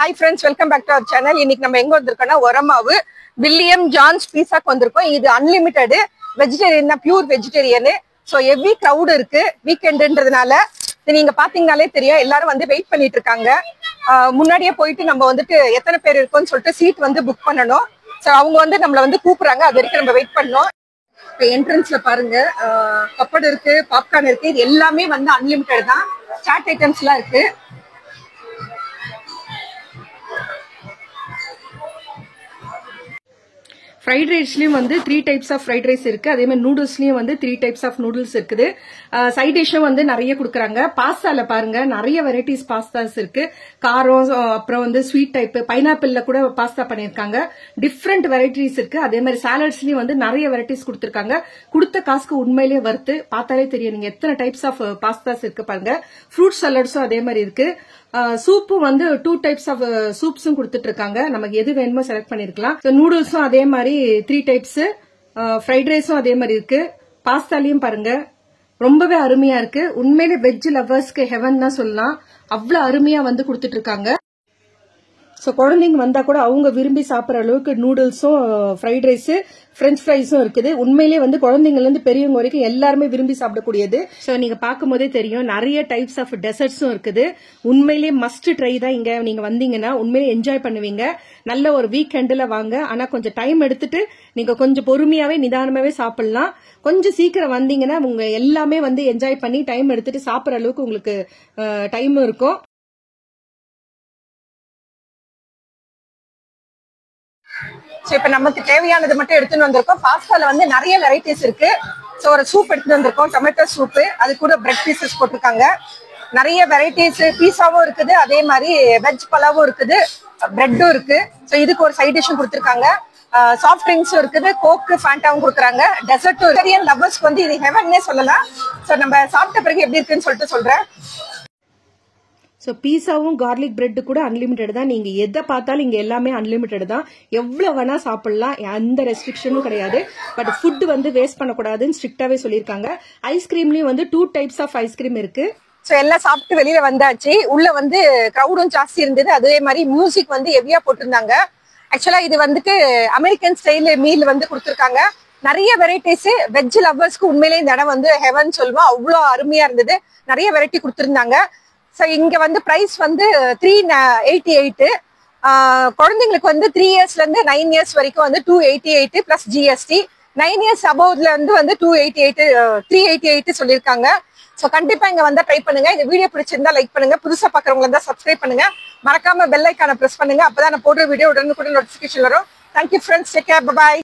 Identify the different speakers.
Speaker 1: Hi friends, welcome back to our channel. இன்னைக்கு நம்ம எங்க வந்திருக்கோம்னா ஒரமாவு வில்லியம் ஜான்ஸ் பீஸாக்கு வந்திருக்கோம். இது அன்லிமிட்டெட் வெஜிடேரியன் தான், pure vegetarian. So heavy crowd இருக்கு வீக்கெண்டுன்றதுனால. நீங்க பாத்தீங்கன்னாலே தெரியும், எல்லாரும் வந்து வெயிட் பண்ணிட்டு இருக்காங்க. முன்னாடியே போயிட்டு நம்ம வந்துட்டு எத்தனை பேர் இருக்கோம்னு சொல்லிட்டு சீட் வந்து புக் பண்ணணும். ஸோ அவங்க வந்து நம்மள வந்து கூப்பிடுறாங்க, அது வரைக்கும் நம்ம வெயிட் பண்ணணும். இப்போ என்ட்ரன்ஸ்ல பாருங்க, பப்படு இருக்கு, பாப்கார்ன் இருக்கு, இது எல்லாமே வந்து அன்லிமிட்டெட் தான். சாட் ஐட்டம்ஸ் எல்லாம் இருக்கு. ஃப்ரைட் ரைஸ்லயும் வந்து 3 டைப்ஸ் ஆஃப் ஃப்ரைட் ரைஸ் இருக்கு. அதே மாதிரி நூடுல்ஸ்லயும் வந்து 3 டைப்ஸ் ஆஃப் நூடுல்ஸ் இருக்குது. சைட் டிஷ்ஷும் வந்து நிறைய கொடுக்குறாங்க. பாஸ்தால பாருங்க, நிறைய வெரைட்டிஸ் பாஸ்தாஸ் இருக்கு. காரம், அப்புறம் வந்து ஸ்வீட் டைப், பைனாப்பிள்ல கூட பாஸ்தா பண்ணிருக்காங்க. டிஃப்ரெண்ட் வெரைட்டிஸ் இருக்கு. அதே மாதிரி சாலட்ஸ்லயும் வந்து நிறைய வெரைட்டிஸ் கொடுத்திருக்காங்க. கொடுத்த காசுக்கு உண்மையிலேயே வருது. பார்த்தாலே தெரியும் நீங்க எத்தனை டைப்ஸ் ஆஃப் பாஸ்தாஸ் இருக்கு பாருங்க. ஃப்ரூட் சலாட்ஸும் அதே மாதிரி இருக்கு. சூப்பும் வந்து 2 டைப்ஸ் ஆஃப் சூப்ஸும் கொடுத்துட்டு இருக்காங்க. நமக்கு எது வேணுமோ செலக்ட் பண்ணிருக்கலாம். நூடுல்ஸும் அதே மாதிரி 3 டைப்ஸ், ஃப்ரைட் ரைஸும் அதே மாதிரி இருக்கு. பாஸ்தாலையும் பாருங்க, ரொம்பவே அருமையா இருக்கு. உண்மையிலே வெஜ் லவர்ஸ்க்கு ஹெவன் தான் சொல்லலாம். அவ்வளவு அருமையா வந்து கொடுத்துட்டு இருக்காங்க. ஸோ குழந்தைங்க வந்தா கூட அவங்க விரும்பி சாப்பிட்ற அளவுக்கு நூடுல்ஸும் ஃப்ரைட் ரைஸ், பிரெஞ்ச் ஃப்ரைஸும் இருக்குது. உண்மையிலேயே வந்து குழந்தைங்கல இருந்து பெரியவங்க வரைக்கும் எல்லாருமே விரும்பி சாப்பிடக்கூடியது. ஸோ நீங்க பார்க்கும் போதே தெரியும், நிறைய டைப்ஸ் ஆஃப் டெசர்ட்ஸும் இருக்குது. உண்மையிலேயே மஸ்ட் ட்ரை தான். இங்க நீங்க வந்தீங்கன்னா உண்மையிலே என்ஜாய் பண்ணுவீங்க. நல்ல ஒரு வீக்கெண்ட்ல வாங்க. ஆனா கொஞ்சம் டைம் எடுத்துட்டு நீங்க கொஞ்சம் பொறுமையாவே நிதானமாவே சாப்பிடலாம். கொஞ்சம் சீக்கிரம் வந்தீங்கன்னா உங்க எல்லாமே வந்து என்ஜாய் பண்ணி டைம் எடுத்துட்டு சாப்பிட்ற அளவுக்கு உங்களுக்கு டைம் இருக்கும். ஸோ இப்போ நமக்கு தேவையானது மட்டும் எடுத்துன்னு வந்திருக்கோம். பாஸ்தால வந்து நிறைய வெரைட்டிஸ் இருக்கு. ஸோ ஒரு சூப் எடுத்துட்டு வந்திருக்கோம், டொமேட்டோ சூப்பு. அது கூட பிரெட் பீசஸ் போட்டிருக்காங்க. நிறைய வெரைட்டிஸ், பீஸாவும் இருக்குது, அதே மாதிரி வெஜ் பலாவும் இருக்குது, பிரெட்டும் இருக்கு. ஸோ இதுக்கு ஒரு சைட் டிஷ்ஷும் கொடுத்துருக்காங்க. சாஃப்ட் ட்ரிங்க்ஸும் இருக்குது, கோக்கு, ஃபேண்டாவும் கொடுக்குறாங்க. டெசர்ட்டும் வெஜிடேரியன் லவர்ஸ்க்கு வந்து இது ஹெவன்னே சொல்லலாம். ஸோ நம்ம சாப்பிட்ட பிறகு எப்படி இருக்குன்னு சொல்லிட்டு சொல்றேன். ஸோ பீஸாவும் கார்லிக் பிரெட் கூட அன்லிமிட்டட் தான். நீங்க எதை பார்த்தாலும் இங்க எல்லாமே அன்லிமிட்டட் தான். எவ்வளவு வேணா சாப்பிடலாம், எந்த ரெஸ்ட்ரிக்ஷனும் கிடையாது. பட் ஃபுட் வந்து வேஸ்ட் பண்ணக்கூடாதுன்னு ஸ்ட்ரிக்டாவே சொல்லியிருக்காங்க. ஐஸ்கிரீம்லயும் வந்து 2 டைப்ஸ் ஆஃப் ஐஸ்கிரீம் இருக்கு. ஸோ எல்லாம் சாப்பிட்டு வெளியில வந்தாச்சு. உள்ள வந்து கிரௌடும் ஜாஸ்தி இருந்தது. அதே மாதிரி மியூசிக் வந்து ஹெவியா போட்டிருந்தாங்க. ஆக்சுவலா இது வந்துட்டு அமெரிக்கன் ஸ்டைல் மீல் வந்து கொடுத்துருக்காங்க. நிறைய வெரைட்டிஸ். வெஜ் லவர்ஸ்க்கு உண்மையிலேயே இந்த இடம் வந்து ஹெவன் சொல்லுவோம். அவ்வளோ அருமையா இருந்தது. நிறைய வெரைட்டி கொடுத்துருந்தாங்க. ஸோ இங்க வந்து பிரைஸ் வந்து 388. குழந்தைங்களுக்கு வந்து 3 இயர்ஸ்ல இருந்து 9 இயர்ஸ் வரைக்கும் வந்து 288 பிளஸ் ஜிஎஸ்டி. 9 இயர்ஸ் அபவ்ல இருந்து வந்து 388 சொல்லியிருக்காங்க. ஸோ கண்டிப்பா இங்க வந்தா ட்ரை பண்ணுங்க. இந்த வீடியோ பிடிச்சிருந்தா லைக் பண்ணுங்க. புதுசா பாக்குறவங்க இருந்தா சப்ஸ்கிரைப் பண்ணுங்க. மறக்காம பெல் ஐக்கான பிரஸ் பண்ணுங்க. அப்பதான் நான் போடுற வீடியோ உடனுக்குடன் நோட்டிபிகேஷன் வரும். Thank you friends, take care, by.